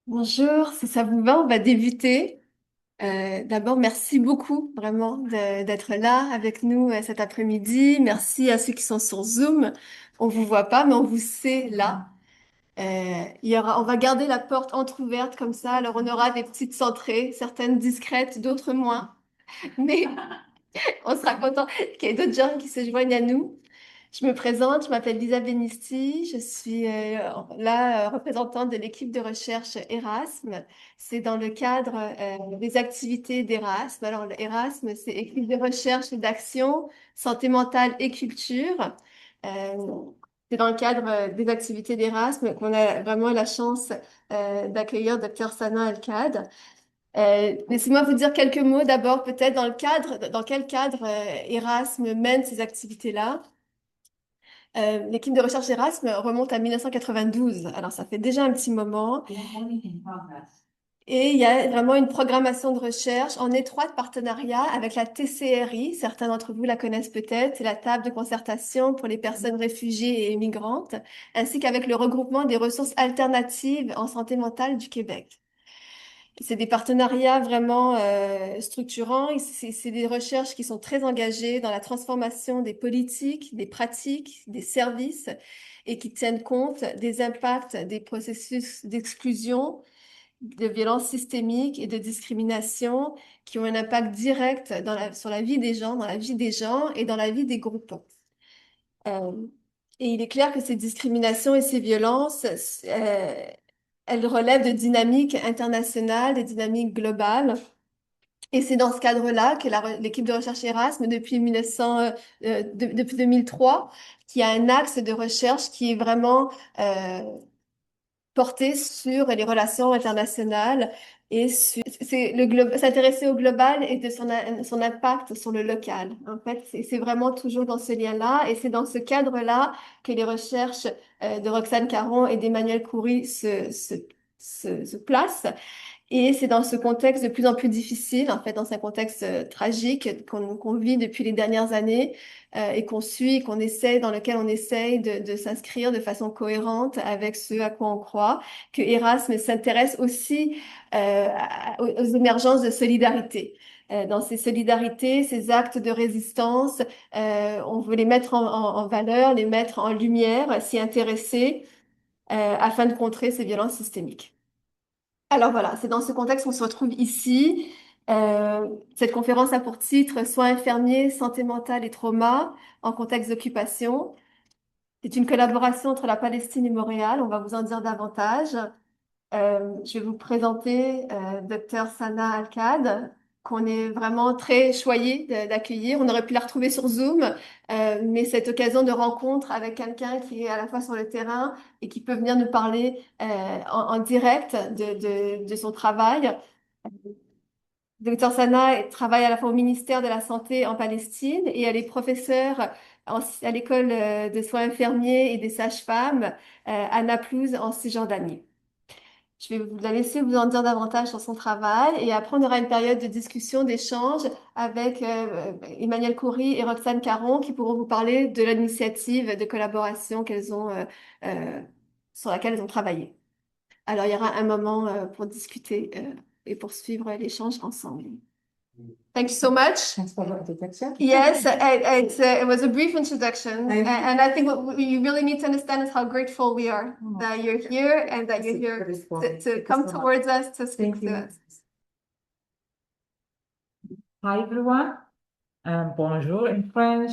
Bonjour, si ça vous va, on va débuter. D'abord, merci beaucoup vraiment d'être là avec nous cet après-midi. Merci à ceux qui sont sur Zoom. On vous voit pas, mais on vous sait là. On va garder la porte entrouverte comme ça. Alors, on aura des petites entrées, certaines discrètes, d'autres moins. Mais on sera content qu'il y ait d'autres gens qui se joignent à nous. Je me présente, je m'appelle Lisa Benisti, je suis représentante de l'équipe de recherche ÉRASME. C'est dans le cadre des activités d'ÉRASME. Alors, le ÉRASME, c'est équipe de recherche et d'action, santé mentale et culture. Euh, c'est dans le cadre des activités d'ÉRASME qu'on a vraiment la chance d'accueillir Dr Sana Al-Qad. Laissez-moi vous dire quelques mots d'abord, peut-être dans quel cadre ÉRASME mène ces activités-là. L'équipe de recherche Erasme remonte à 1992, alors ça fait déjà un petit moment. Et il y a vraiment une programmation de recherche en étroit partenariat avec la TCRI. Certains d'entre vous la connaissent peut-être, c'est la table de concertation pour les personnes réfugiées et migrantes, ainsi qu'avec le regroupement des ressources alternatives en santé mentale du Québec. C'est des partenariats vraiment structurants. Et c'est des recherches qui sont très engagées dans la transformation des politiques, des pratiques, des services et qui tiennent compte des impacts des processus d'exclusion, de violence systémique et de discrimination qui ont un impact direct sur la vie des gens, dans la vie des gens et dans la vie des groupes. Euh, et il est clair que ces discriminations et ces violences, elles relèvent de dynamiques internationales, des dynamiques globales. Et c'est dans ce cadre-là que l'équipe de recherche Erasme, depuis 2003, qui a un axe de recherche qui est vraiment porté sur les relations internationales et s'intéresser au global et de son impact sur le local. En fait, c'est vraiment toujours dans ce lien-là et c'est dans ce cadre-là que les recherches de Roxane Caron et d'Emmanuel Coury se placent. Et c'est dans ce contexte de plus en plus difficile, en fait, dans un contexte tragique qu'on vit depuis les dernières années et qu'on suit, dans lequel on essaye de s'inscrire de façon cohérente avec ce à quoi on croit, que Erasme s'intéresse aussi aux émergences de solidarité. Dans ces solidarités, ces actes de résistance, on veut les mettre en valeur, les mettre en lumière, s'y intéresser afin de contrer ces violences systémiques. Alors voilà, c'est dans ce contexte qu'on se retrouve ici. Cette conférence a pour titre Soins infirmiers, santé mentale et trauma en contexte d'occupation. C'est une collaboration entre la Palestine et Montréal. On va vous en dire davantage. Je vais vous présenter Dr Sana Al-Qad, qu'on est vraiment très choyé d'accueillir. On aurait pu la retrouver sur Zoom, mais cette occasion de rencontre avec quelqu'un qui est à la fois sur le terrain et qui peut venir nous parler en direct de son travail. Dr Sana travaille à la fois au ministère de la Santé en Palestine et elle est professeure à l'école de soins infirmiers et des sages-femmes à Naplouse en Cisjordanie. Je vais vous la laisser vous en dire davantage sur son travail et après on aura une période de discussion, d'échange avec Emmanuel Coury et Roxane Caron qui pourront vous parler de l'initiative de collaboration euh, sur laquelle elles ont travaillé. Alors il y aura un moment pour discuter et poursuivre l'échange ensemble. Thank you so much. Thanks for the introduction. Yes, it was a brief introduction, and I think what you really need to understand is how grateful we are that you're here and that you're here to come towards us to speak to us. Hi everyone. Bonjour in French.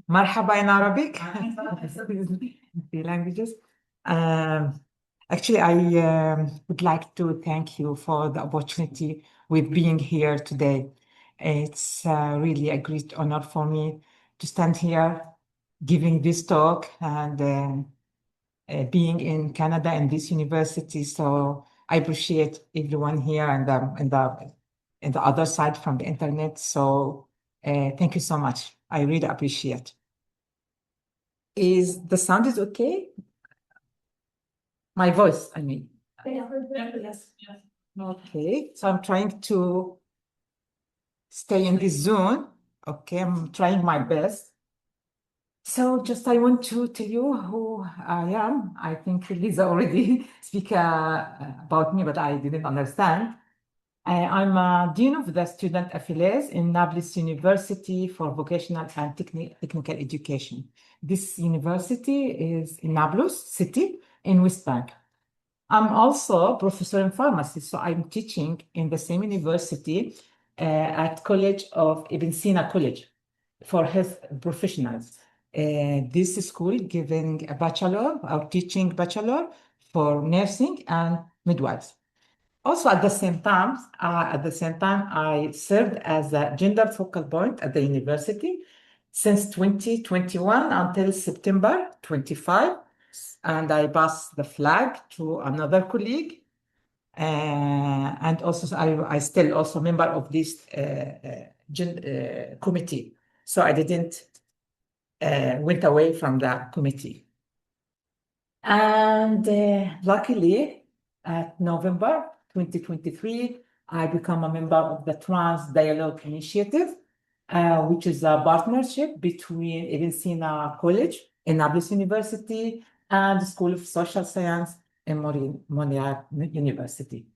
Marhaba in Arabic. The languages. Actually, I would like to thank you for the opportunity with being here today. It's really a great honor for me to stand here giving this talk and being in Canada and this university. So I appreciate everyone here and the other side from the internet. So thank you so much. I really appreciate. Is the sound is okay? My voice, I mean. Yes. Okay, so I'm trying to stay in this zone. Okay, I'm trying my best. So just I want to tell you who I am. I think Lisa already speak about me, but I didn't understand. I'm a Dean of the Student Affairs in Naplouse University for Vocational and Technical Education. This university is in Naplouse City in West Bank. I'm also a professor in pharmacy, so I'm teaching in the same university at College of Sina College for health professionals. This school giving a bachelor or teaching bachelor for nursing and midwives. Also, at the same time, I served as a gender focal point at the university since 2021 until September 25, and I passed the flag to another colleague. And also, I still also member of this committee. So I didn't went away from the committee. And luckily, at November 2023, I become a member of the Trans Dialogue Initiative, which is a partnership between Ibn Sina College in Naplouse University and the School of Social Science in Montreal University.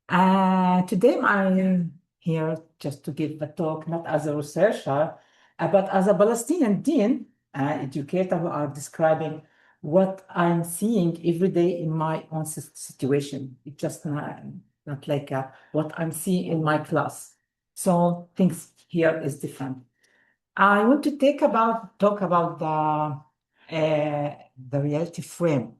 Today I'm here just to give a talk, not as a researcher, but as a Palestinian dean, educator who are describing what I'm seeing every day in my own situation. It's just not like what I'm seeing in my class. So things here is different. I want to talk about the reality frame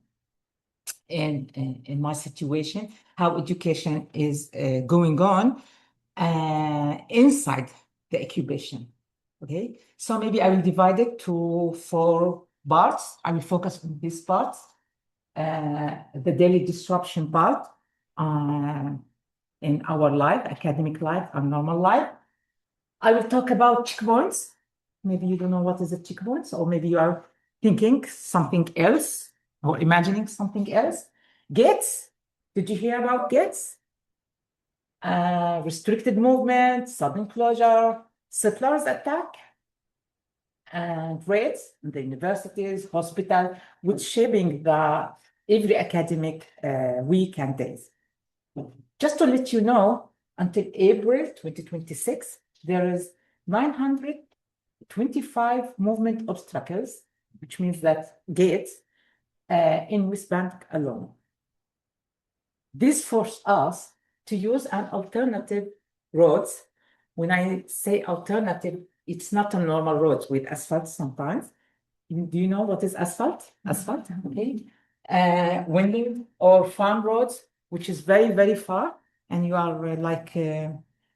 in my situation, how education is going on inside the occupation. Okay, so maybe I will divide it to 4 parts. I will focus on these parts, the daily disruption part in our life, academic life, and normal life. I will talk about checkpoints. Maybe you don't know what is a checkpoints, or maybe you are thinking something else or imagining something else. Gates. Did you hear about gates? Restricted movement, sudden closure, settlers attack, and raids in the universities, hospital, which shaping the every academic week and days. Just to let you know, until April 2026, there is 925 movement obstacles, which means that gates in West Bank alone. This forced us to use an alternative roads. When I say alternative, it's not a normal roads with asphalt sometimes. Do you know what is asphalt? Asphalt, okay. Winding or farm roads, which is very, very far, and you are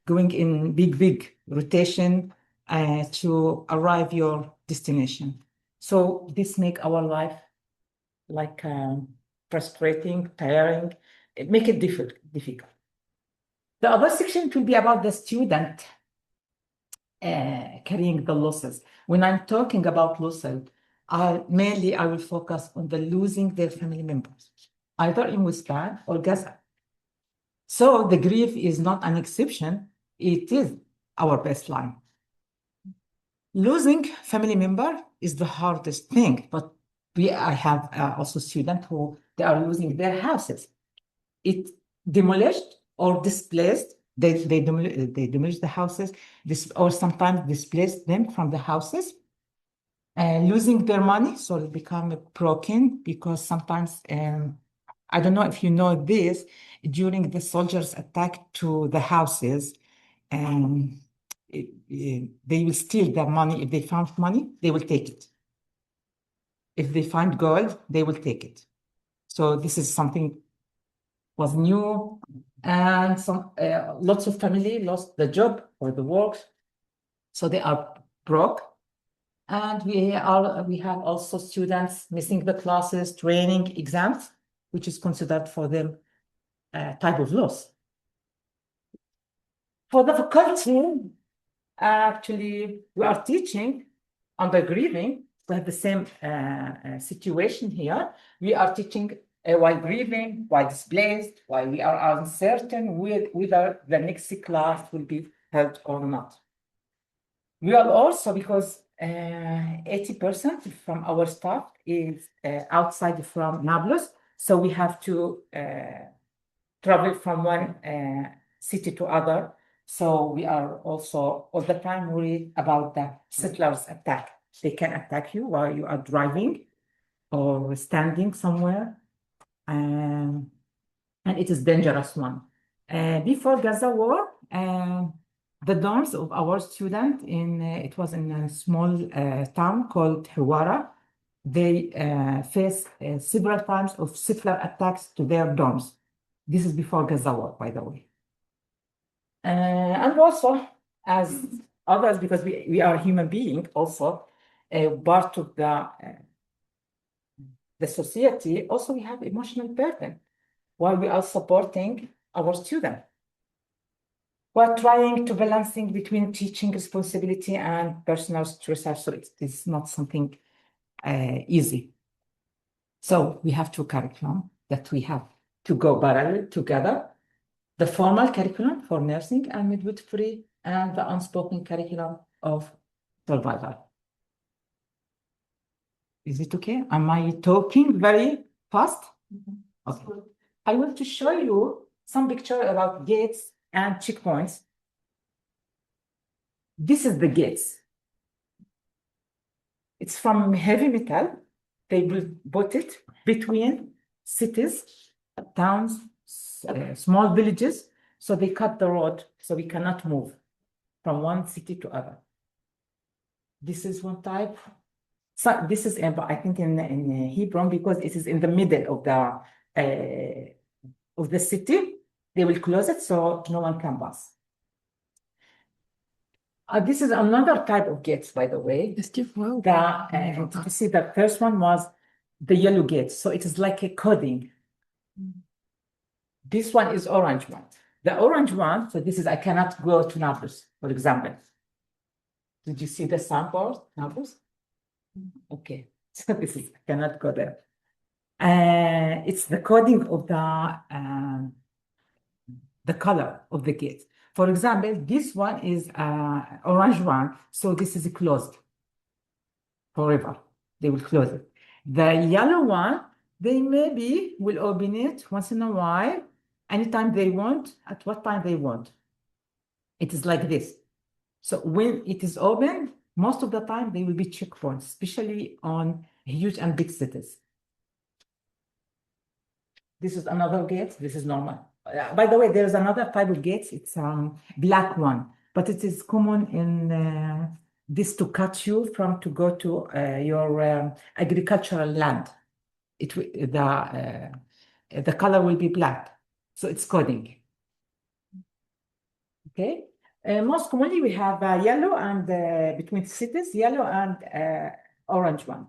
going in big rotation to arrive your destination. So this make our life like frustrating, tiring, it make it difficult. The other section will be about the student carrying the losses. When I'm talking about losses, mainly I will focus on the losing their family members, either in West Bank or Gaza. So the grief is not an exception, it is our baseline. Losing family member is the hardest thing, but I have also students who they are losing their houses. It demolished or displaced. They demolish the houses, or sometimes displace them from the houses, losing their money, so it become broken because sometimes I don't know if you know this, during the soldiers' attack to the houses, they will steal the money. If they found money, they will take it. If they find gold, they will take it. So this is something was new, and some lots of family lost the job or the work, so they are broke. And we have also students missing the classes, training, exams, which is considered for them type of loss. For the faculty, actually, we are teaching under grieving. We have the same situation here. We are teaching while grieving, while displaced, while we are uncertain whether the next class will be held or not. We are also, because 80% from our staff is outside from Nablus. So we have to travel from one city to other. So we are also all the time worried about the settlers attack. They can attack you while you are driving or standing somewhere. And it is dangerous one. Before Gaza war, the dorms of our student it was in a small town called Hawara. They faced several times of settler attacks to their dorms. This is before Gaza war, by the way. And also, as others, because we are human beings, also part of the society, also we have emotional burden while we are supporting our students. We're trying to balancing between teaching responsibility and personal research, so it's not something easy. So we have two curriculum that we have to go parallel together: the formal curriculum for nursing and midwifery, and the unspoken curriculum of survival. Is it okay? Am I talking very fast? Okay. I want to show you some picture about gates and checkpoints. This is the gates. It's from heavy metal. They will put it between cities, towns, small villages. So they cut the road so we cannot move from one city to other. This is one type. So this is, I think, in Hebron, because it is in the middle of the city. They will close it so no one can pass. This is another type of gates, by the way. You see, the first one was the yellow gate. So it is like a coding. This one is orange one. The orange one, so this is, I cannot go to Naplouse, for example. Did you see the signboard, Naplouse? Okay, so this is, I cannot go there. It's the coding of the color of the gate. For example, this one is orange one, so this is closed forever. They will close it. The yellow one, they maybe will open it once in a while, anytime they want, at what time they want. It is like this. So when it is open, most of the time they will be checkpoints, especially on huge and big cities. This is another gate. This is normal. By the way, there is another type of gates. It's black one, but it is common in this to cut you from to go to your agricultural land. The color will be black, so it's coding. Okay. Most commonly we have yellow and between cities, yellow and orange one.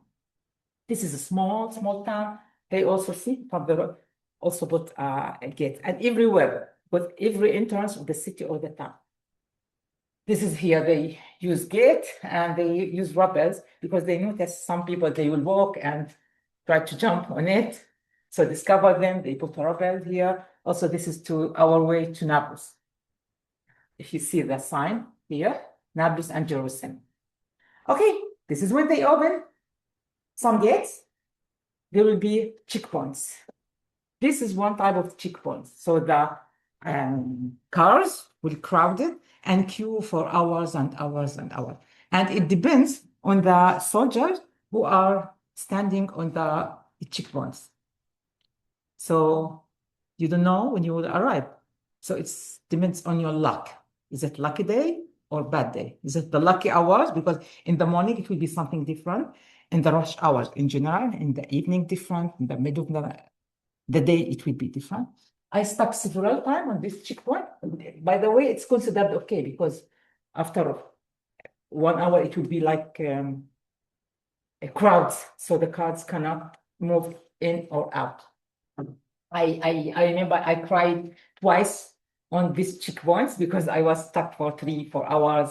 This is a small town. They also see from the road, also put a gate, and everywhere, with every entrance of the city or the town. This is here, they use gate and they use rappels because they notice some people, they will walk and try to jump on it. So discover them, they put a rappel here. Also, this is to our way to Naples. If you see the sign here, Naples and Jerusalem. Okay, this is when they open some gates. There will be checkpoints. This is one type of checkpoints. So the cars will crowd it and queue for hours and hours and hours. And it depends on the soldiers who are standing on the checkpoints. So you don't know when you will arrive. So it depends on your luck. Is it lucky day or bad day? Is it the lucky hours? Because in the morning it will be something different. In the rush hours in general, in the evening different, in the middle of the day it will be different. I stuck several times on this checkpoint. By the way, it's considered okay because after 1 hour it will be like a crowd, so the cars cannot move in or out. I remember I cried twice on these checkpoints because I was stuck for 3-4 hours.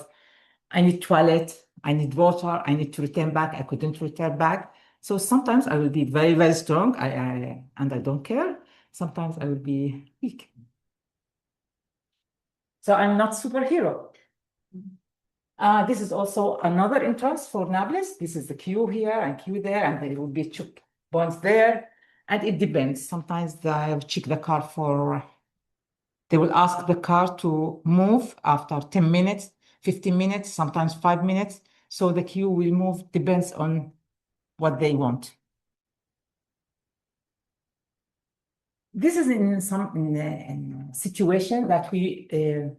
I need toilet, I need water, I need to return back. I couldn't return back. So sometimes I will be very, very strong and I don't care. Sometimes I will be weak. So I'm not superhero. This is also another entrance for Naples. This is the queue here and queue there, and there will be checkpoints there. And it depends. Sometimes they'll check the car for, they will ask the car to move after 10 minutes, 15 minutes, sometimes 5 minutes. So the queue will move, depends on what they want. This is in some in a situation that we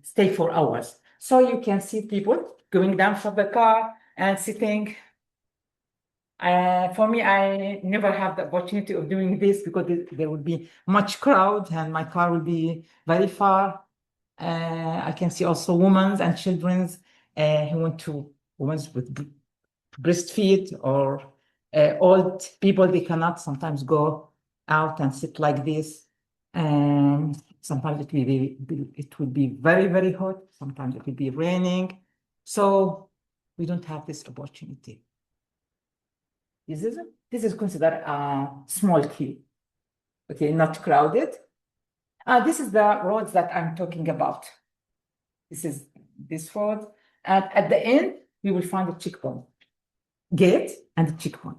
stay for hours. So you can see people going down from the car and sitting. For me, I never have the opportunity of doing this because there would be much crowd and my car will be very far. I can see also women and children who want to, women with breastfeed or old people, they cannot sometimes go out and sit like this. And sometimes it will be very, very hot. Sometimes it will be raining. So we don't have this opportunity. This is considered a small queue. Okay, not crowded. This is the roads that I'm talking about. This is this road. And at the end, we will find a checkpoint, gate and a checkpoint.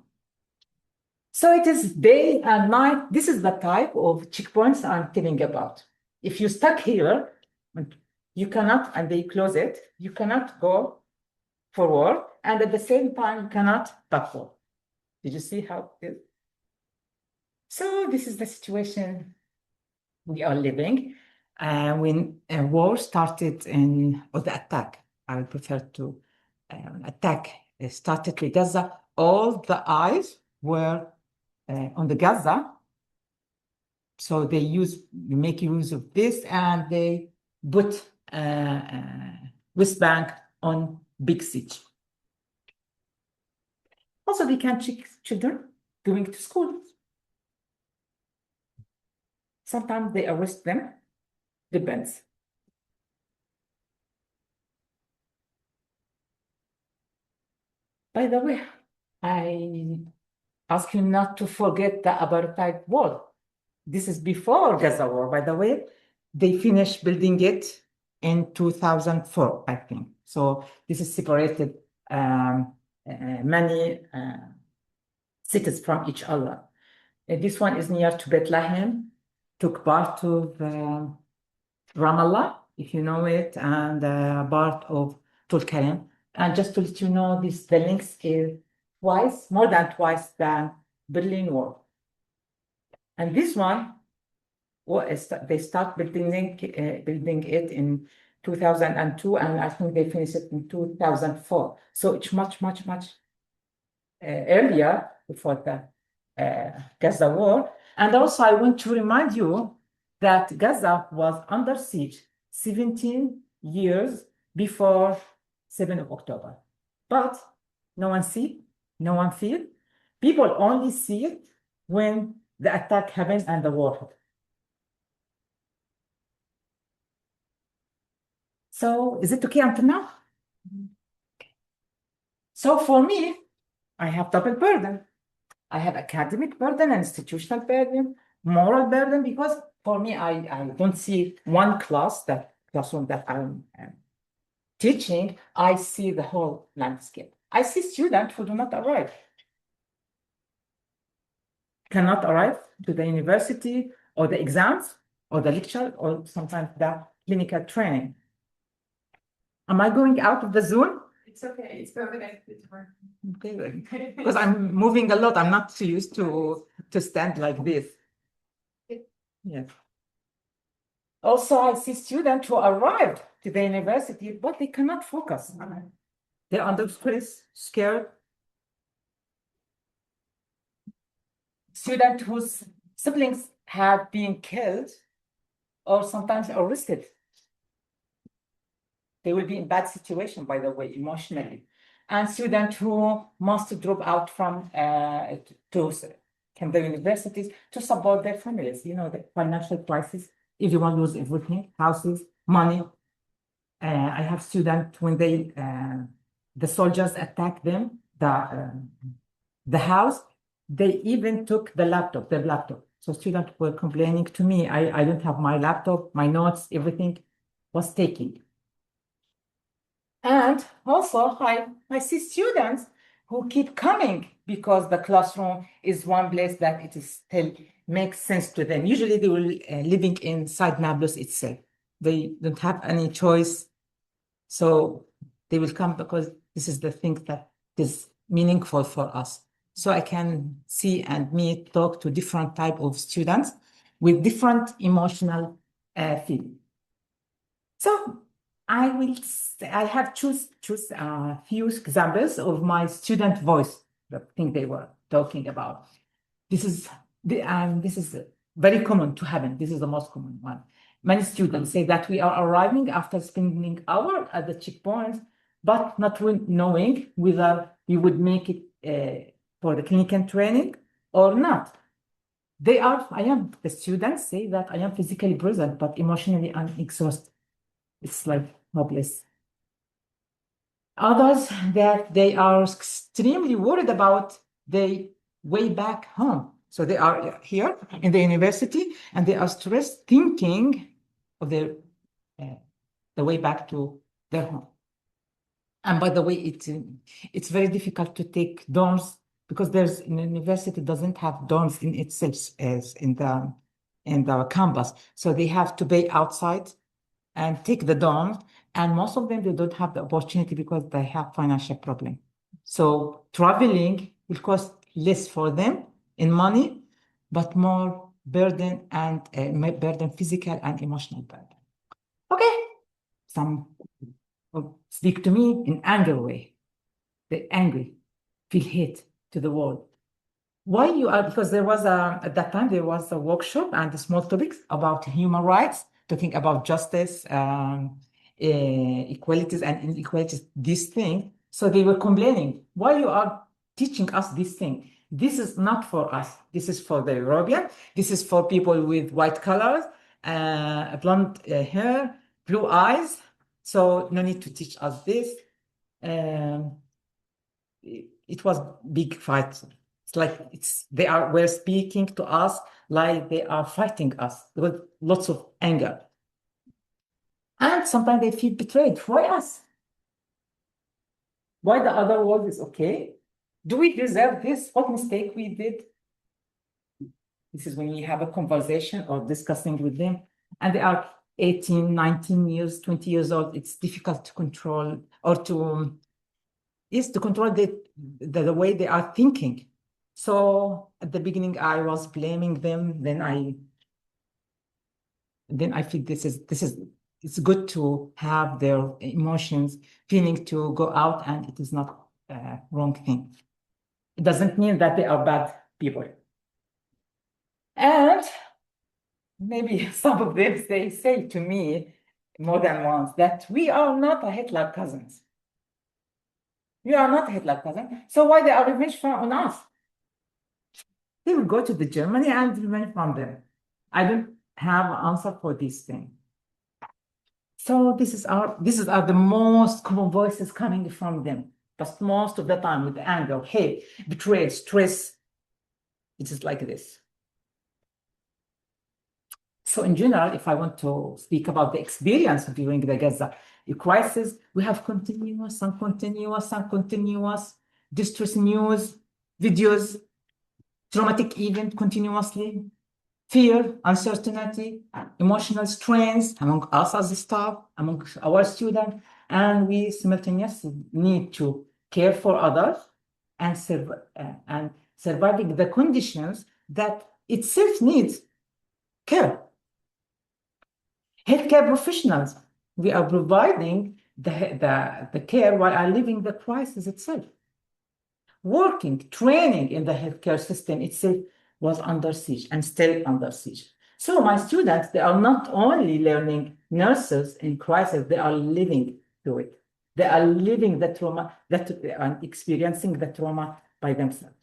So it is day and night. This is the type of checkpoints I'm telling about. If you stuck here, you cannot, and they close it, you cannot go forward, and at the same time, you cannot backward. Did you see how it is? So this is the situation we are living. When a war started or the attack, I would prefer to attack started with Gaza, all the eyes were on the Gaza. So they make use of this and they put West Bank on big siege. Also, they can check children going to school. Sometimes they arrest them, depends. By the way, I ask you not to forget the apartheid wall. This is before Gaza war, by the way. They finished building it in 2004, I think. So this is separated many cities from each other. This one is near to Bethlehem, took part of Ramallah, if you know it, and part of Tulkarem. And just to let you know, the links is more than twice than Berlin Wall. And this one, they start building it in 2002, and I think they finished it in 2004. So it's much earlier before the Gaza war. And also, I want to remind you that Gaza was under siege 17 years before 7 of October. But no one see, no one feel. People only see it when the attack happened and the war happened. So is it okay until now? Okay. So for me, I have double burden. I have academic burden, institutional burden, moral burden, because for me, I don't see one classroom that I'm teaching. I see the whole landscape. I see students who do not arrive, cannot arrive to the university or the exams or the lecture or sometimes the clinical training. Am I going out of the zone? It's okay. It's perfect. Okay, because I'm moving a lot. I'm not so used to stand like this. Yeah. Also, I see students who arrived to the university, but they cannot focus. They're under stress, scared. Students whose siblings have been killed or sometimes arrested. They will be in bad situation, by the way, emotionally. And students who must drop out from the universities to support their families. You know, the financial crisis, everyone loses everything, houses, money. I have students when the soldiers attack them, the house, they even took their laptop. So students were complaining to me, I don't have my laptop, my notes, everything was taken. And also, I see students who keep coming because the classroom is one place that it is still makes sense to them. Usually they will living inside Nablus itself. They don't have any choice. So they will come because this is the thing that is meaningful for us. So I can see and meet, talk to different type of students with different emotional feeling. So I have choose a few examples of my student voice, the thing they were talking about. This is very common to happen. This is the most common one. Many students say that we are arriving after spending hours at the checkpoints, but not knowing whether we would make it for the clinical training or not. The students say that I am physically present, but emotionally I'm exhausted. It's like hopeless. Others that they are extremely worried about the way back home. So they are here in the university and they are stressed thinking of the way back to their home. And by the way, it's very difficult to take dorms because there's an university doesn't have dorms in itself as in the campus. So they have to pay outside and take the dorms. And most of them, they don't have the opportunity because they have financial problem. So traveling will cost less for them in money, but more burden and burden, physical and emotional burden. Okay, some speak to me in anger way. They're angry, feel hate to the world. Why you are, because there was at that time, there was a workshop and small topics about human rights, talking about justice, equalities and inequalities, this thing. So they were complaining, why you are teaching us this thing? This is not for us. This is for the European. This is for people with white colors, blonde hair, blue eyes. So no need to teach us this. It was big fight. It's like we're speaking to us like they are fighting us with lots of anger. And sometimes they feel betrayed. Why us? Why the other world is okay? Do we deserve this? What mistake we did? This is when you have a conversation or discussing with them, and they are 18, 19 years, 20 years old. It's difficult to control or to control the way they are thinking. So at the beginning, I was blaming them. Then I feel it's good to have their emotions, feeling to go out, and it is not a wrong thing. It doesn't mean that they are bad people. And maybe some of them, they say to me more than once that we are not a Hitler cousins. We are not a Hitler cousin. So why they are revenge on us? They will go to the Germany and revenge from them. I don't have an answer for this thing. So this is the most common voices coming from them. But most of the time with anger, hate, betrayal, stress, it is like this. So in general, if I want to speak about the experience during the Gaza crisis, we have continuous distress news, videos, traumatic event continuously, fear, uncertainty, emotional strains among us as a staff, among our students, and we simultaneously need to care for others and surviving the conditions that itself needs care. Healthcare professionals, we are providing the care while are living the crisis itself. Working, training in the healthcare system itself was under siege and still under siege. So my students, they are not only learning nurses in crisis, they are living through it. They are living the trauma, and experiencing the trauma by themselves.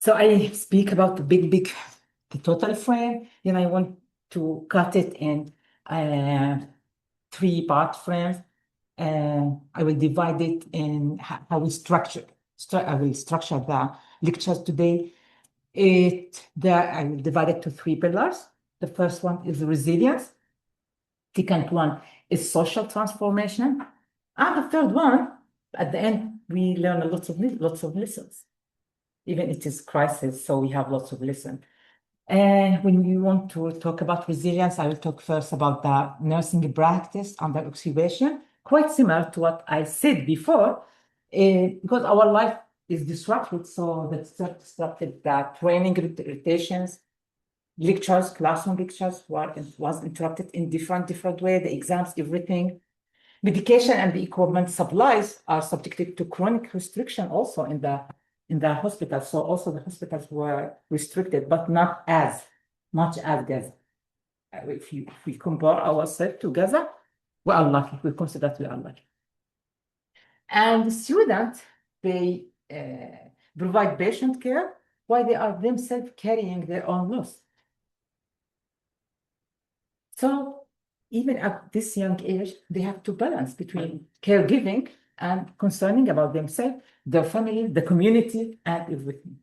So I speak about the total frame, then I want to cut it in 3-part frames. I will divide it in how we I will structure the lectures today. I will divide it to 3 pillars. The first one is resilience. Second one is social transformation. And the third one, at the end, we learn lots of lessons. Even it is crisis, so we have lots of lessons. And when we want to talk about resilience, I will talk first about the nursing practice under occupation, quite similar to what I said before, because our life is disrupted. So that's disrupted the training rotations, lectures, classroom lectures was interrupted in different way, the exams, everything. Medication and the equipment supplies are subjected to chronic restriction also in the hospital. So also the hospitals were restricted, but not as much as Gaza. If we compare ourselves to Gaza, we are lucky. We consider that we are lucky. And the students, they provide patient care while they are themselves carrying their own loss. So even at this young age, they have to balance between caregiving and concerning about themselves, their family, the community, and everything.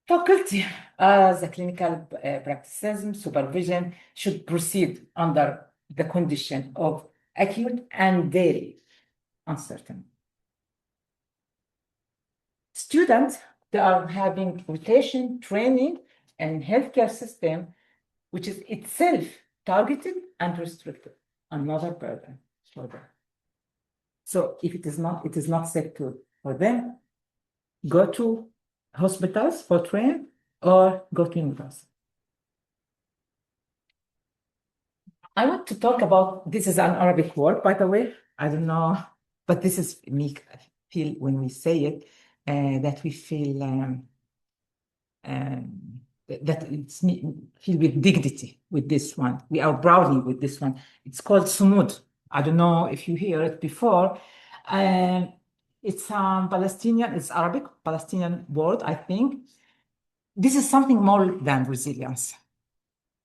Faculty as a clinical practices supervision should proceed under the condition of acute and daily uncertainty. Students, they are having rotation training and healthcare system, which is itself targeted and restricted, another burden for them. So if it is not safe for them, go to hospitals for training or go to university. I want to talk about, this is an Arabic word, by the way. I don't know, but this is me feel when we say it, that we feel that it's feel with dignity with this one. We are proudly with this one. It's called sumud. I don't know if you hear it before. It's Palestinian, it's Arabic, Palestinian word, I think. This is something more than resilience.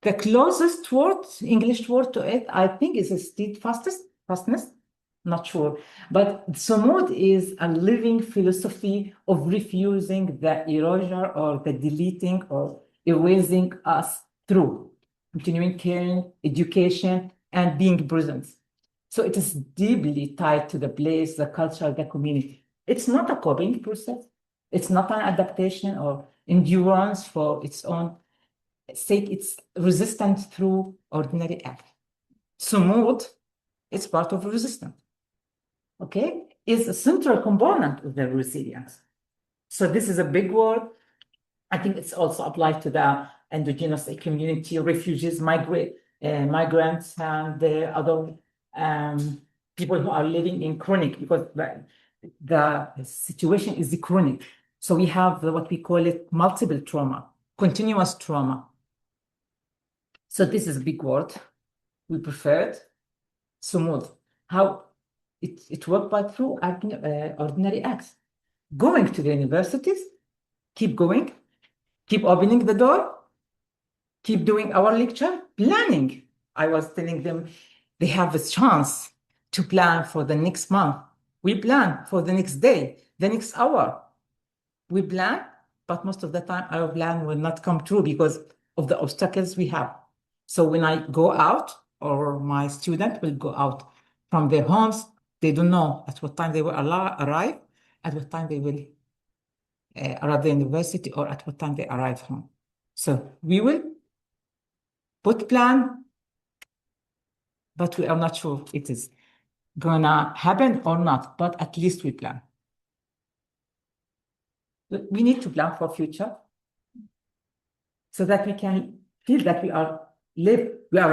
The closest word, English word to it, I think, is a steadfastness, not sure. But sumud is a living philosophy of refusing the erasure or the deleting or erasing us through continuing caring, education, and being present. So it is deeply tied to the place, the culture, the community. It's not a coping process. It's not an adaptation or endurance for its own sake. It's resistance through ordinary act. Sumud is part of resistance. Okay, is a central component of the resilience. So this is a big word. I think it's also applied to the indigenous community, refugees, migrants, and the other people who are living in chronic, because the situation is chronic. So we have what we call it multiple trauma, continuous trauma. So this is a big word. We preferred sumud. How it worked by through ordinary acts. Going to the universities, keep going, keep opening the door, keep doing our lecture, planning. I was telling them they have a chance to plan for the next month. We plan for the next day, the next hour. We plan, but most of the time our plan will not come true because of the obstacles we have. So when I go out, or my student will go out from their homes, they don't know at what time they will arrive, at what time they will arrive the university, or at what time they arrive home. So we will put plan, but we are not sure it is gonna happen or not, but at least we plan. We need to plan for future so that we can feel that we are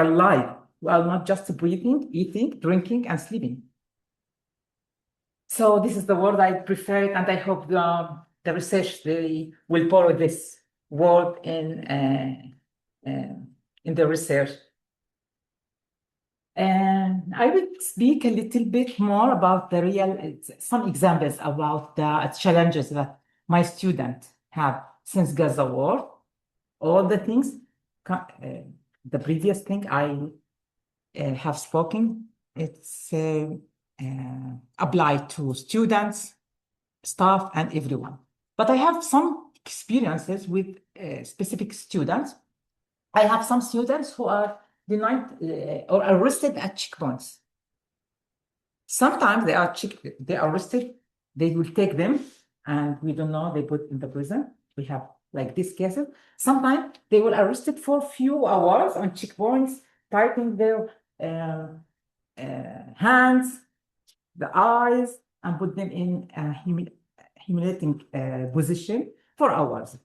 alive. We are not just breathing, eating, drinking, and sleeping. So this is the word I prefer, and I hope the research they will follow this word in the research. And I will speak a little bit more about some examples about the challenges that my students have since Gaza war. All the things, the previous thing I have spoken, it's applied to students, staff, and everyone. But I have some experiences with specific students. I have some students who are denied or arrested at checkpoints. Sometimes they are arrested, they will take them, and we don't know, they put in the prison. We have like these cases. Sometimes they will arrested for few hours on checkpoints, tightening their hands, the eyes, and put them in a humiliating position for hours.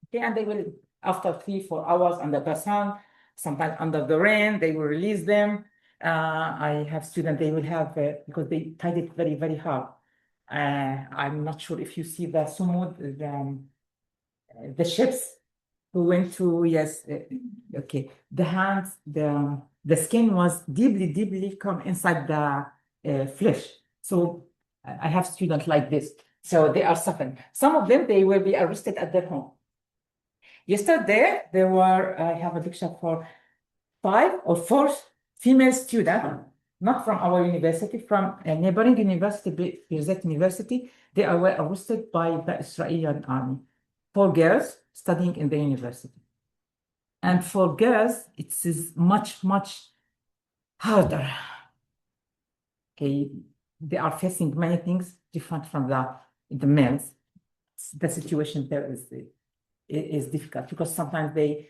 Okay, and they will, after 3-4 hours under the sun, sometimes under the rain, they will release them. I have students, they will have, because they tied it very, very hard. I'm not sure if you see the sumud, the ships who went to, yes, okay. The hands, the skin was deeply come inside the flesh. So I have students like this. So they are suffering. Some of them, they will be arrested at their home. Yesterday, there were, I have a picture for 5 or 4 female students, not from our university, from a neighboring university, Birzeit University. They were arrested by the Israeli army. 4 girls studying in the university. And for girls, it is much harder. Okay, they are facing many things different from the males. The situation there is difficult because sometimes they,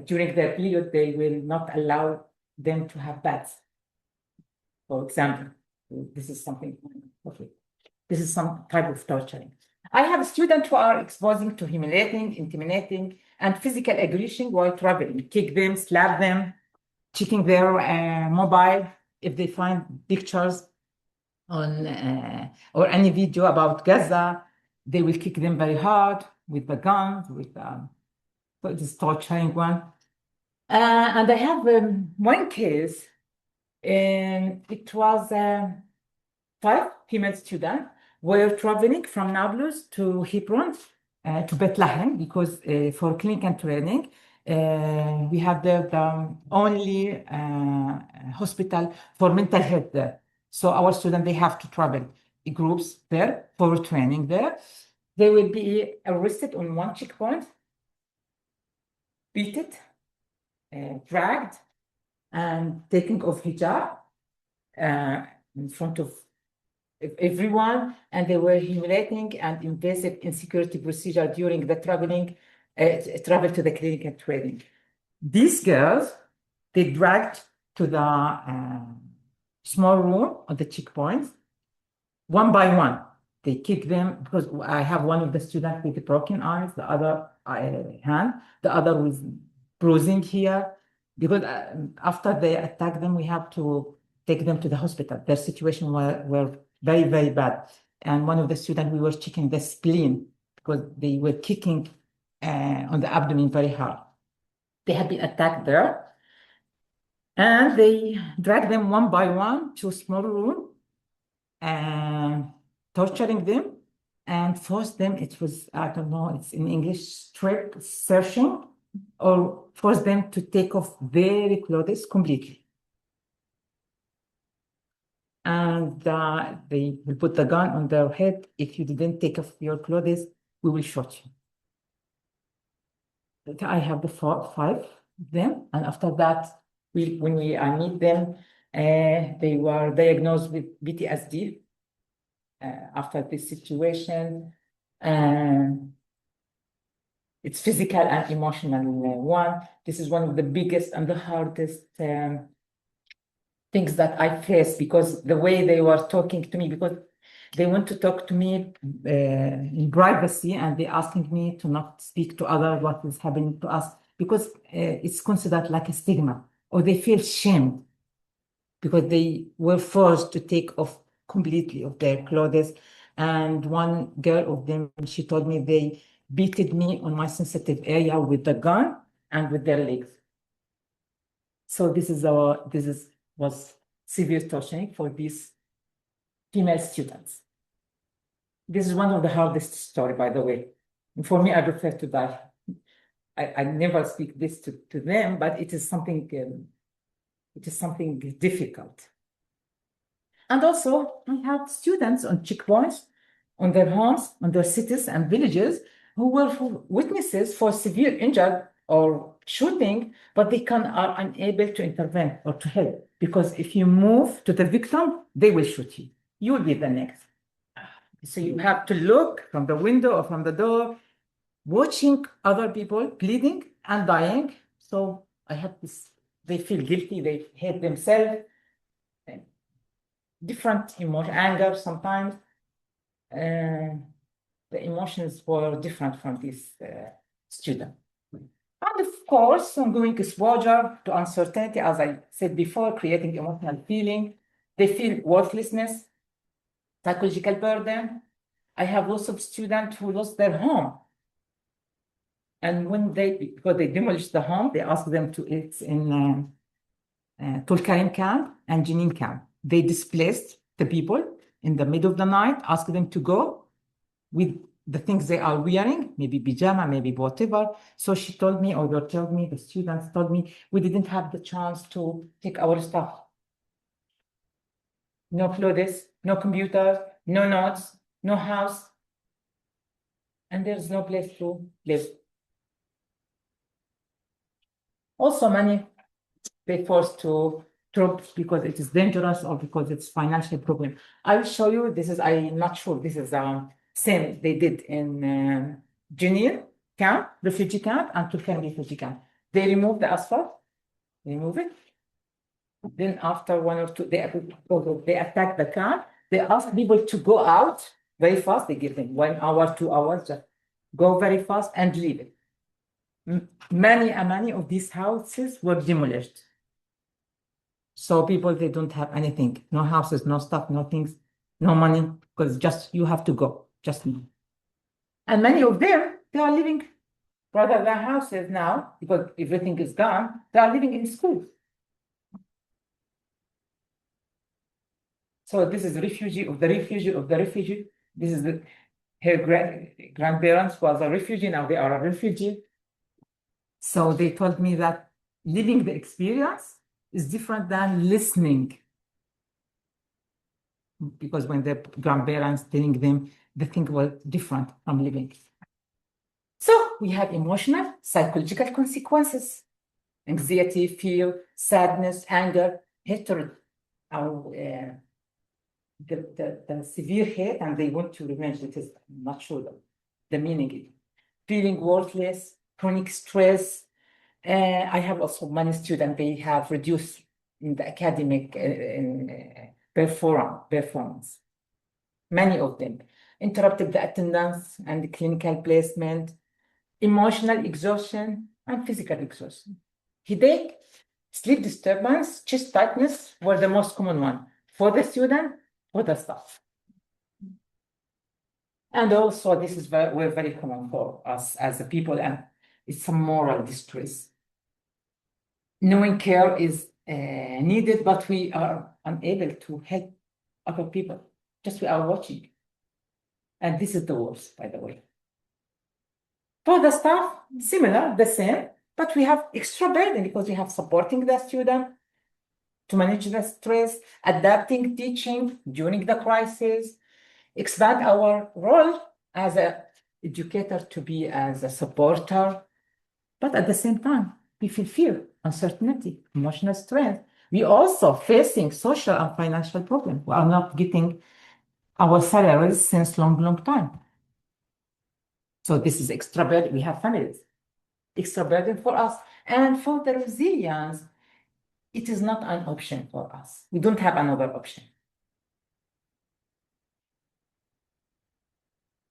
during their period, they will not allow them to have baths. For example, this is something, okay, this is some type of torturing. I have students who are exposing to humiliating, intimidating, and physical aggression while traveling. Kick them, slap them, checking their mobile. If they find pictures on or any video about Gaza, they will kick them very hard with the guns, with this torturing one. And I have one case, and it was 5 female students were traveling from Naplouse to Hebron, to Bethlehem, because for clinical training, we have the only hospital for mental health there. So our students, they have to travel in groups there for training there. They will be arrested on one checkpoint, beaten, dragged, and taken off hijab in front of everyone, and they were humiliating and invasive insecurity procedure during the travel to the clinical training. These girls, they dragged to the small room on the checkpoints, one by one. They kick them, because I have one of the students with broken eyes, the other hand, the other with bruising here, because after they attack them, we have to take them to the hospital. Their situation were very bad. And one of the students, we were checking the spleen because they were kicking on the abdomen very hard. They had been attacked there. And they dragged them one by one to a small room and torturing them and forced them. It was, I don't know, it's in English, strip searching, or forced them to take off their clothes completely. And they will put the gun on their head. If you didn't take off your clothes, we will shoot you. I have the 5 of them. And after that, when I meet them, they were diagnosed with PTSD after this situation. It's physical and emotional one. This is one of the biggest and the hardest things that I faced, because the way they were talking to me, because they want to talk to me in privacy, and they asking me to not speak to others what is happening to us, because it's considered like a stigma, or they feel shame because they were forced to take off completely of their clothes. And one girl of them, she told me they beated me on my sensitive area with the gun and with their legs. So this was severe torturing for these female students. This is one of the hardest story, by the way. And for me, I prefer to die. I never speak this to them, but it is something difficult. And also, I have students on checkpoints, on their homes, on their cities and villages, who were witnesses for severe injured or shooting, but they are unable to intervene or to help, because if you move to the victim, they will shoot you. You will be the next. So you have to look from the window or from the door, watching other people bleeding and dying. So I have this, they feel guilty, they hate themselves, different emotion, anger sometimes. The emotions were different from this student. And of course, ongoing exposure to uncertainty, as I said before, creating emotional feeling. They feel worthlessness, psychological burden. I have lots of students who lost their home. And when because they demolished the home, they asked them to, it's in Tulkarem camp and Jenin camp. They displaced the people in the middle of the night, asked them to go with the things they are wearing, maybe pajama, maybe whatever. So she told me, or they told me, the students told me, we didn't have the chance to take our stuff. No clothes, no computer, no notes, no house. And there's no place to live. Also, many they forced to drop because it is dangerous or because it's financial problem. I will show you, this is, I'm not sure, this is same they did in Jenin camp, refugee camp, and Tulkarem refugee camp. They remove the asphalt, remove it. Then after 1 or 2, they attack the camp. They ask people to go out very fast. They give them 1 hour, 2 hours, just go very fast and leave it. Many of these houses were demolished. So people, they don't have anything, no houses, no stuff, no things, no money, because just you have to go, just me. And many of them, they are living rather than houses now, because everything is gone, they are living in schools. So this is refugee of the refugee of the refugee. This is her grandparents was a refugee, now they are a refugee. So they told me that living the experience is different than listening. Because when the grandparents telling them, the thing was different from living. So we have emotional, psychological consequences. Anxiety, fear, sadness, anger, hatred, the severe hate, and they want to revenge. It is not sure the meaning. Feeling worthless, chronic stress. I have also many students, they have reduced in the academic performance. Many of them interrupted the attendance and the clinical placement, emotional exhaustion, and physical exhaustion. Headache, sleep disturbance, chest tightness were the most common one for the student or the staff. And also, this is very common for us as a people, and it's a moral distress. Knowing care is needed, but we are unable to help other people. Just we are watching. And this is the worst, by the way. For the staff, similar, the same, but we have extra burden because we have supporting the student to manage the stress, adapting teaching during the crisis, expand our role as an educator to be as a supporter, but at the same time, we feel fear, uncertainty, emotional strength. We also facing social and financial problems. We are not getting our salaries since long time. So this is extra burden. We have families, extra burden for us. And for the resilience, it is not an option for us. We don't have another option.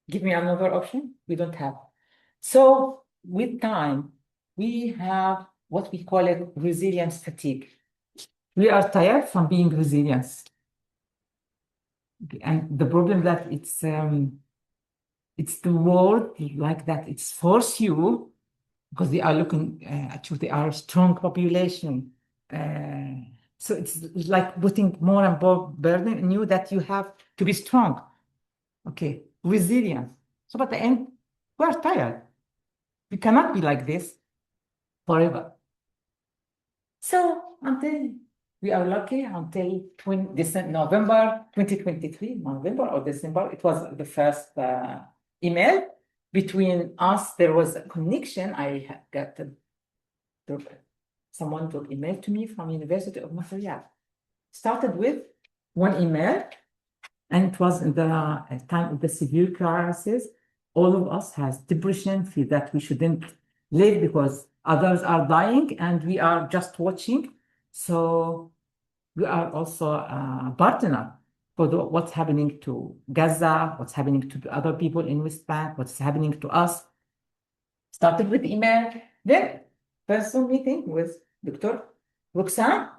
Give me another option. We don't have. So with time, we have what we call it resilience fatigue. We are tired from being resilient. And the problem that it's the word like that, it's force you, because they are looking at you, they are a strong population. So it's like putting more and more burden on you that you have to be strong. Okay, resilience. So at the end, we are tired. We cannot be like this forever. So until we are lucky, until November 2023, November or December, it was the first email between us. There was a connection. I got someone took email to me from University of Montreal. Started with one email, and it was in the time of the severe crisis. All of us has depression, feel that we shouldn't live because others are dying and we are just watching. So we are also a partner for what's happening to Gaza, what's happening to the other people in West Bank, what's happening to us. Started with email, then personal meeting with Dr. Roxanne,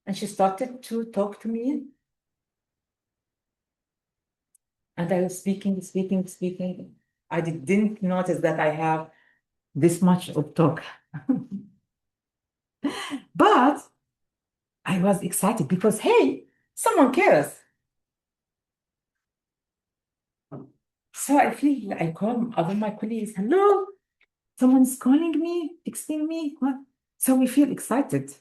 and she started to talk to me. And I was speaking. I didn't notice that I have this much of talk. But I was excited because, hey, someone cares. So I call other my colleagues, hello, someone's calling me, texting me. What? So we feel excited.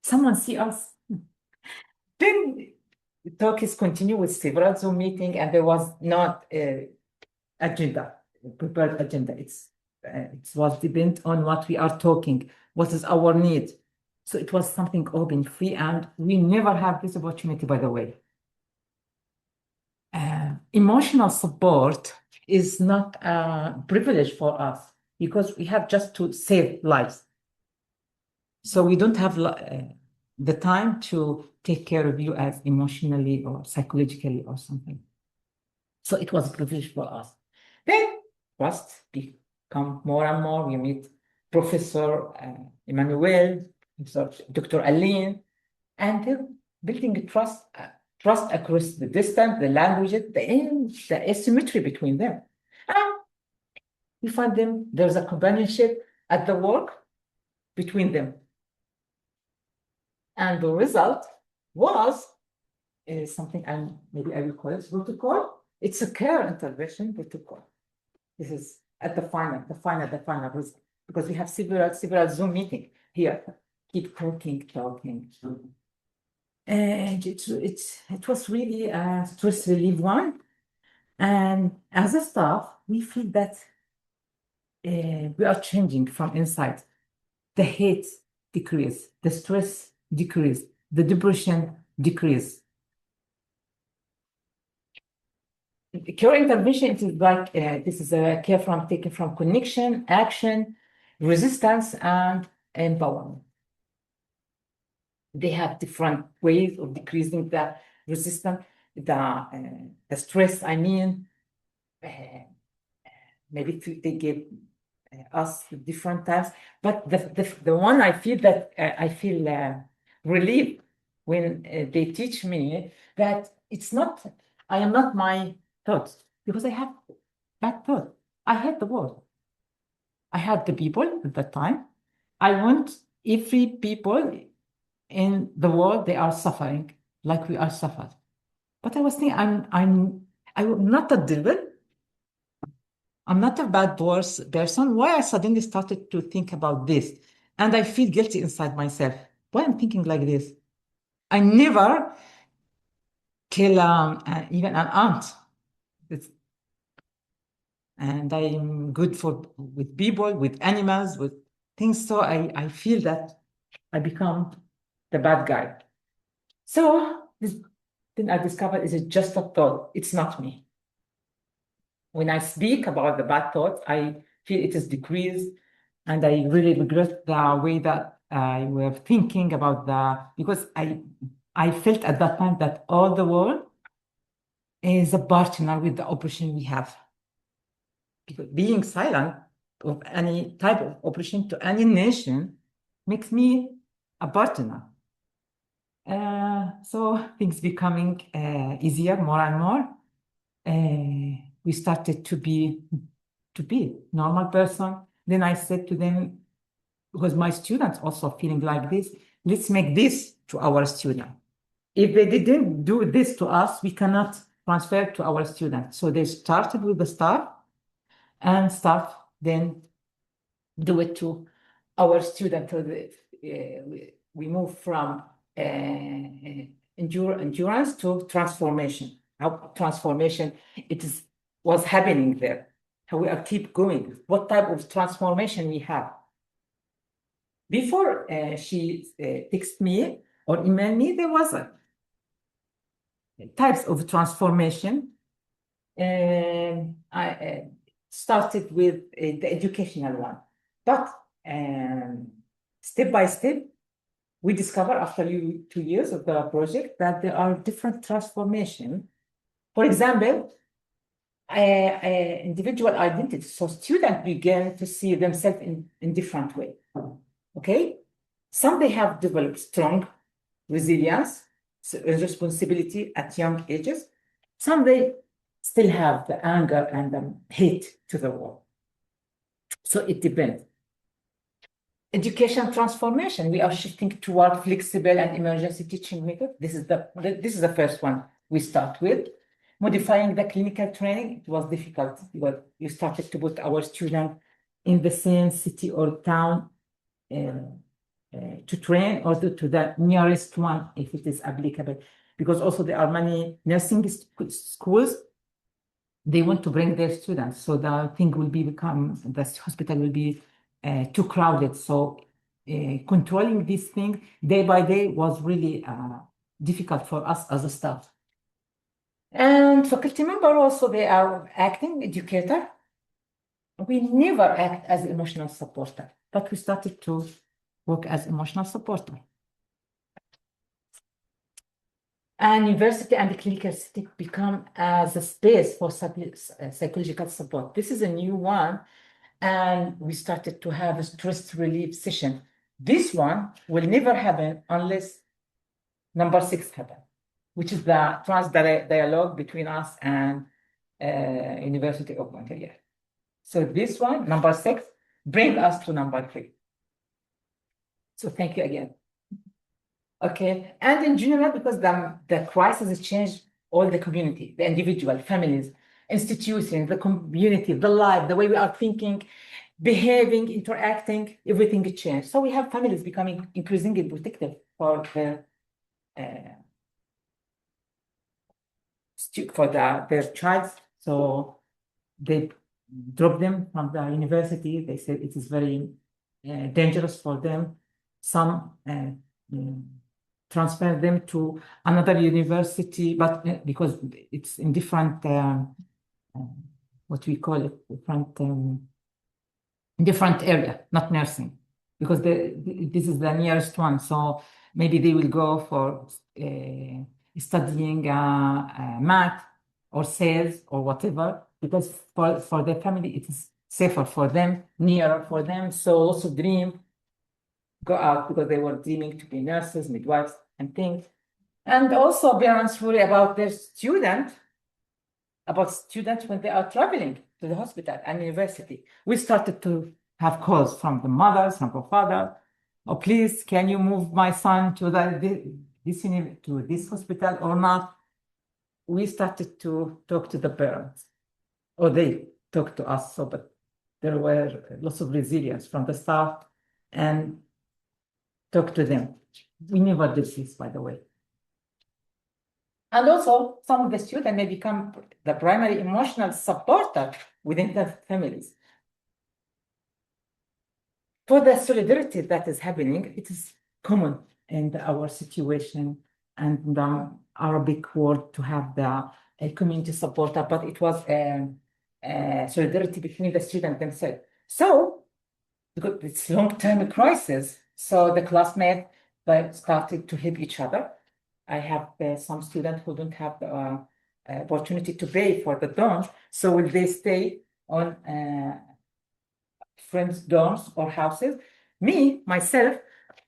Someone see us. Then the talk is continued with several Zoom meetings, and there was not prepared agenda. It was depend on what we are talking, what is our need. So it was something open, free, and we never have this opportunity, by the way. Emotional support is not a privilege for us because we have just to save lives. So we don't have the time to take care of you as emotionally or psychologically or something. So it was a privilege for us. Then trust become more and more. We meet Professor Emmanuel, Dr. Aline, and they're building trust across the distance, the languages, the asymmetry between them. And we find there's a companionship at the work between them. And the result was something maybe I will call it protocol. It's a care intervention protocol. This is at the final result, because we have several Zoom meetings here. Keep talking. And it was really a stress relief one. And as a staff, we feel that we are changing from inside. The hate decrease, the stress decrease, the depression decrease. Care intervention, it is like this is a care taken from connection, action, resistance, and empowerment. They have different ways of decreasing the resistance, the stress. I mean, maybe they give us different times, but the one I feel that I feel relief when they teach me that it's not, I am not my thoughts, because I have bad thoughts. I hate the world. I had the people at that time. I want every people in the world, they are suffering like we are suffered. But I was thinking, I'm not a devil. I'm not a bad person. Why I suddenly started to think about this? And I feel guilty inside myself. Why I'm thinking like this? I never kill even an ant. And I'm good with people, with animals, with things. So I feel that I become the bad guy. So then I discovered is it just a thought? It's not me. When I speak about the bad thoughts, I feel it is decreased, and I really regret the way that I were thinking about because I felt at that time that all the world is a partner with the operation we have. Because being silent of any type of operation to any nation makes me a partner. So things becoming easier more and more. We started to be normal person. Then I said to them, because my students also feeling like this, let's make this to our student. If they didn't do this to us, we cannot transfer to our students. So they started with the staff, and staff then do it to our student. We move from endurance to transformation. How transformation was happening there. How we are keep going. What type of transformation we have. Before she texted me or emailed me, there was types of transformation. And I started with the educational one. But step by step, we discover after 2 years of the project that there are different transformation. For example, individual identity. So students begin to see themselves in different way. Okay? Some they have developed strong resilience, responsibility at young ages. Some they still have the anger and the hate to the world. So it depends. Education transformation, we are shifting toward flexible and emergency teaching method. This is the first one we start with. Modifying the clinical training, it was difficult because you started to put our students in the same city or town to train, or to the nearest one if it is applicable. Because also there are many nursing schools, they want to bring their students. So the thing will the hospital will be too crowded. So controlling this thing day by day was really difficult for us as a staff. And faculty member also, they are acting educator. We never act as emotional supporter, but we started to work as emotional supporter. And university and the clinical setting become as a space for psychological support. This is a new one, and we started to have a stress relief session. This one will never happen unless number 6 happen, which is the dialogue between us and University of Montreal. So this one, number 6, bring us to number 3. So thank you again. Okay, and in general, because the crisis has changed all the community, the individual, families, institutions, the community, the life, the way we are thinking, behaving, interacting, everything changed. So we have families becoming increasingly protective for their child. So they drop them from the university. They said it is very dangerous for them. Some transfer them to another university, but because it's in different, what we call it, different area, not nursing, because this is the nearest one. So maybe they will go for studying math or sales or whatever, because for their family, it is safer for them, nearer for them. So also go out because they were dreaming to be nurses, midwives, and things. And also parents worry about their students when they are traveling to the hospital and university. We started to have calls from the mothers, from the father. Oh, please, can you move my son to this hospital or not? We started to talk to the parents, or they talked to us. So, but there were lots of resilience from the staff and talk to them. We never did this, by the way. And also, some of the students may become the primary emotional supporter within the families. For the solidarity that is happening, it is common in our situation and Arabic world to have the community supporter, but it was solidarity between the students themselves. So, because it's long-term crisis, so the classmates started to help each other. I have some students who don't have the opportunity to pay for the dorms, so will they stay on friends' dorms or houses? Myself,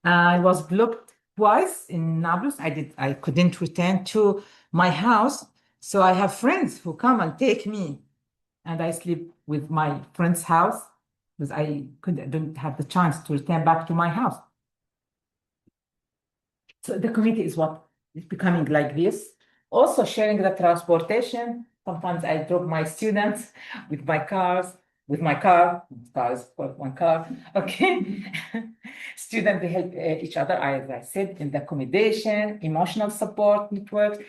I was blocked twice in Nablus. I couldn't return to my house, so I have friends who come and take me, and I sleep with my friend's house because I don't have the chance to return back to my house. So the community is what is becoming like this. Also sharing the transportation. Sometimes I drop my students with my car, for one car, okay? Students, they help each other, as I said, in the accommodation, emotional support networks.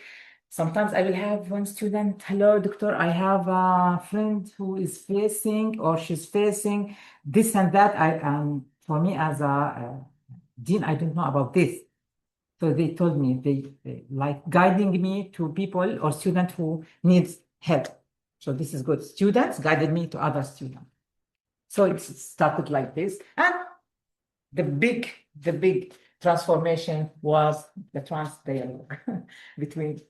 Sometimes I will have one student, hello, doctor, I have a friend who is facing or she's facing this and that. I am for me as a dean, I didn't know about this. So they told me they like guiding me to people or students who needs help. So this is good. Students guided me to other students. So it started like this. And the big transformation was the dialogue between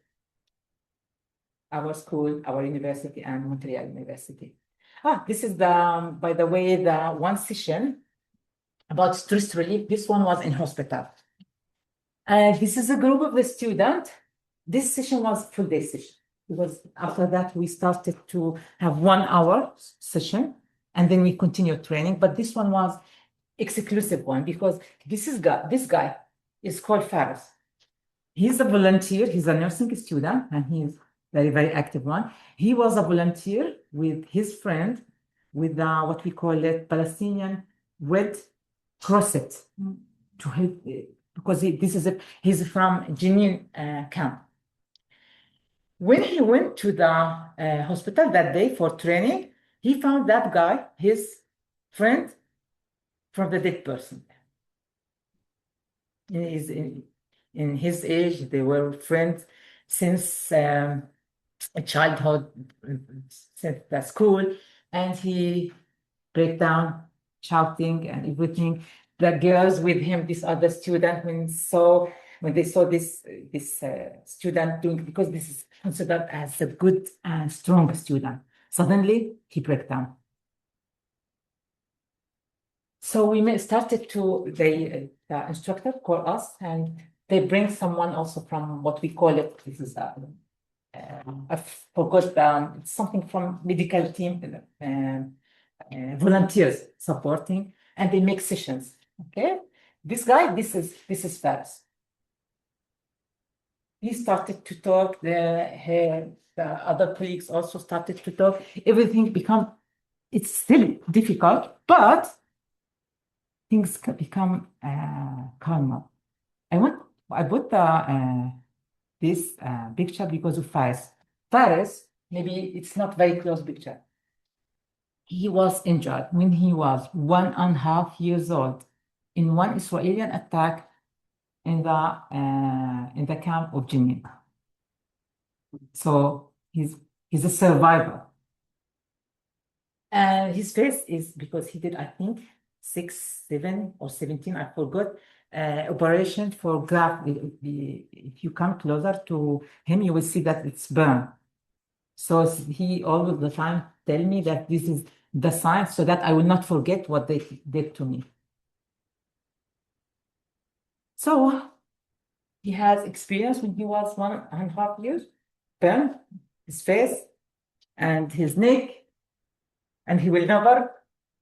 our school, our university, and Montreal University. This is by the way, the one session about stress relief. This one was in hospital. This is a group of the students. This session was full day session. Because after that, we started to have 1 hour session, and then we continued training. But this one was exclusive one because this guy is called Faris. He's a volunteer. He's a nursing student, and he's very, very active one. He was a volunteer with his friend with what we call it Palestinian Red Crescent to help because he's from Jenin camp. When he went to the hospital that day for training, he found that guy, his friend, from the dead person. In his age, they were friends since childhood, since the school, and he break down, shouting and everything. The girls with him, this other student, when they saw this student doing, because this is considered as a good and strong student, suddenly he break down. So we started to, the instructor called us, and they bring someone also from what we call it, this is I forgot, it's something from medical team, volunteers supporting, and they make sessions. Okay, this guy, this is Faris. He started to talk. The other colleagues also started to talk. Everything it's still difficult, but things become calmer. I put this picture because of Faris. Faris, maybe it's not very close picture. He was injured when he was 1.5 years old in one Israeli attack in the camp of Jenin. So he's a survivor. And his face is because he did, I think, 6, 7, or 17, I forgot, operation for graft. If you come closer to him, you will see that it's burned. So he all of the time tell me that this is the sign so that I will not forget what they did to me. So he has experience when he was 1.5 years, burned his face and his neck, and he will never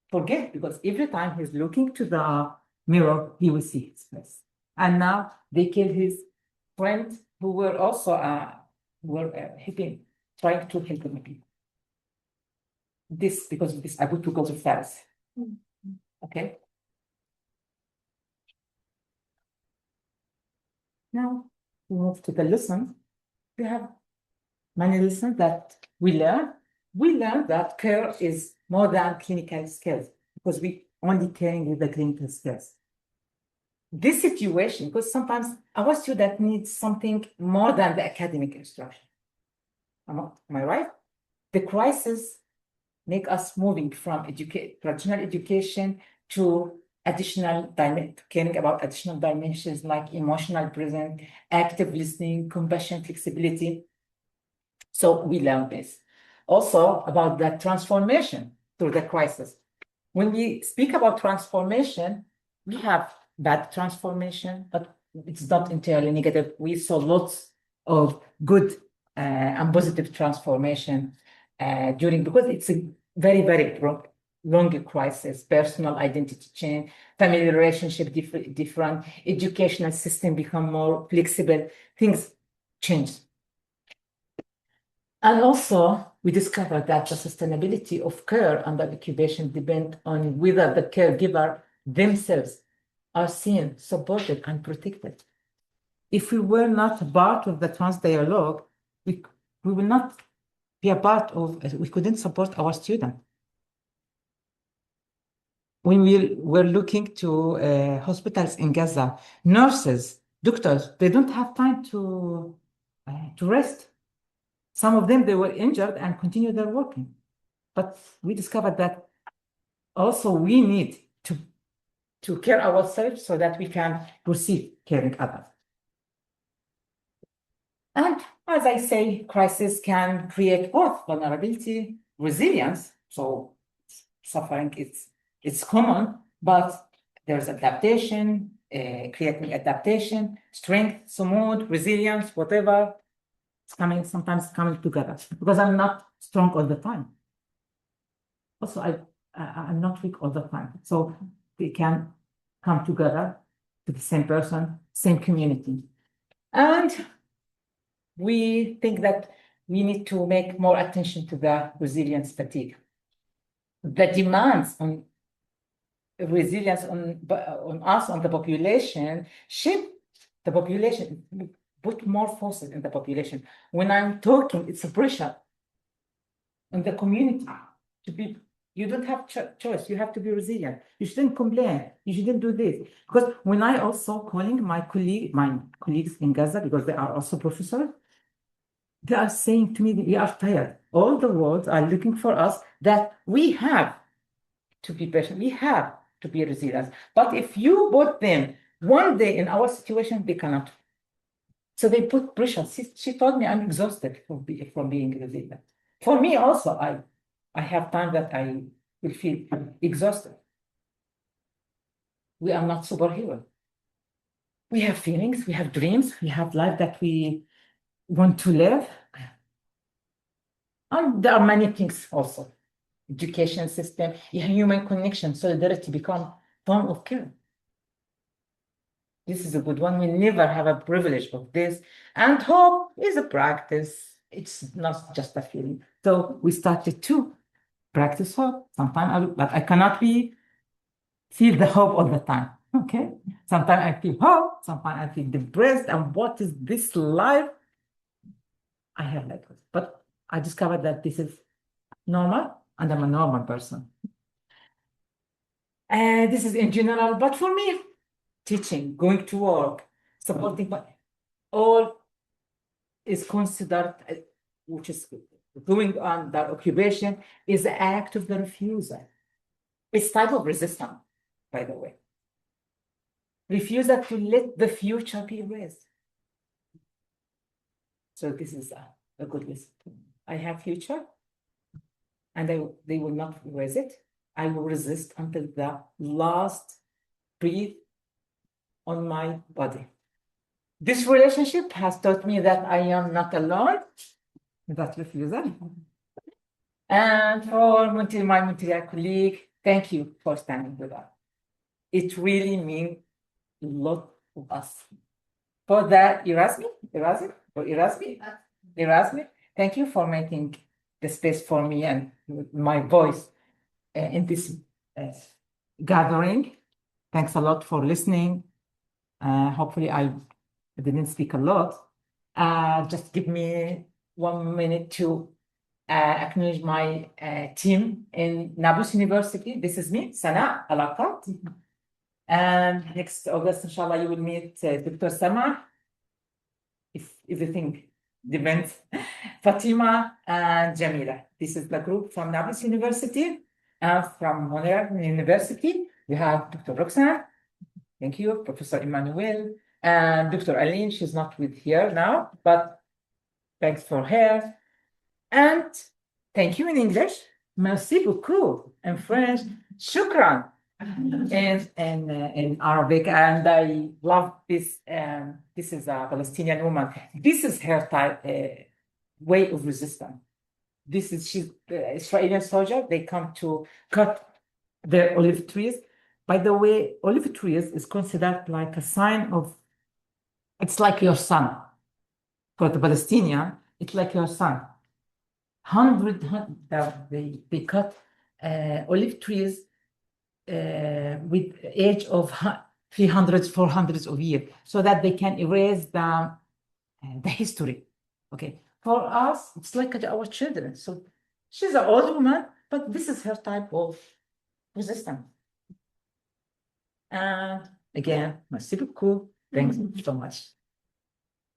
forget because every time he's looking to the mirror, he will see his face. And now they killed his friend who were also trying to help him. This because of this, I put because of Faris. Okay. Now we move to the lesson. We have many lessons that we learn. We learn that care is more than clinical skills because we only caring with the clinical skills. This situation, because sometimes our student needs something more than the academic instruction. Am I right? The crisis make us moving from traditional education to additional caring about additional dimensions like emotional presence, active listening, compassion, flexibility. So we learn this. Also about the transformation through the crisis. When we speak about transformation, we have bad transformation, but it's not entirely negative. We saw lots of good and positive transformation because it's a very, very long crisis, personal identity change, family relationship different, educational system become more flexible, things change. And also, we discovered that the sustainability of care and the occupation depend on whether the caregiver themselves are seen, supported, and protected. If we were not a part of the trans dialogue, we will not be a part of, we couldn't support our students. when we were looking to hospitals in Gaza, nurses, doctors, they don't have time to rest. Some of them, they were injured and continue their working. But we discovered that also we need to care ourselves so that we can proceed caring others. And as I say, crisis can create both vulnerability, resilience. So suffering it's common, but there's adaptation, creating adaptation, strength, mood, resilience, whatever. It's sometimes coming together because I'm not strong all the time. Also, I'm not weak all the time. So they can come together to the same person, same community. And we think that we need to make more attention to the resilience fatigue. The demands on resilience on us, on the population, shape the population, put more forces in the population. When I'm talking, it's a pressure on the community to be, you don't have choice, you have to be resilient. You shouldn't complain, you shouldn't do this. Because when I also calling my colleagues in Gaza, because they are also professors, they are saying to me, we are tired. All the world are looking for us that we have to be patient, we have to be resilient. But if you put them one day in our situation, they cannot. So they put pressure. She told me I'm exhausted from being resilient. For me also, I have time that I will feel exhausted. We are not superheroes. We have feelings, we have dreams, we have life that we want to live. And there are many things also. Education system, human connection, solidarity become form of care. This is a good one. We never have a privilege of this. And hope is a practice. It's not just a feeling. So we started to practice hope. Sometimes, but I cannot feel the hope all the time. Okay. Sometimes I feel hope. Sometimes I feel depressed. And what is this life? I have like this. But I discovered that this is normal, and I'm a normal person. This is in general, but for me, teaching, going to work, supporting, all is considered, which is doing on the occupation, is the act of the refusal. It's type of resistance, by the way. Refusal to let the future be erased. So this is a good lesson. I have future, and they will not erase it. I will resist until the last breath on my body. This relationship has taught me that I am not alone in that refusal. And for my Montreal colleague, thank you for standing with us. It really means a lot to us. For the ÉRASME, thank you for making the space for me and my voice in this gathering. Thanks a lot for listening. Hopefully I didn't speak a lot. Just give me 1 minute to acknowledge my team in Naplouse University. This is me, Sana Aqqad. And next August, inshallah, you will meet Dr. Sama, if everything depends, Fatima and Jamila. This is the group from Naplouse University. And from Montréal University, we have Dr. Roxanne. Thank you, Professor Emmanuel, and Dr. Aline. She's not with here now, but thanks for her. And thank you in English. Merci beaucoup. In French, shukran. And in Arabic, and I love this. This is a Palestinian woman. This is her type, way of resistance. This is she's Israeli soldier. They come to cut their olive trees. By the way, olive trees is considered like a sign of. It's like your son. For the Palestinian, it's like your son. They cut olive trees with age of 300s, 400s of years, so that they can erase the history. Okay, for us, it's like our children. So she's an old woman, but this is her type of resistance. And again, merci beaucoup. Thanks so much.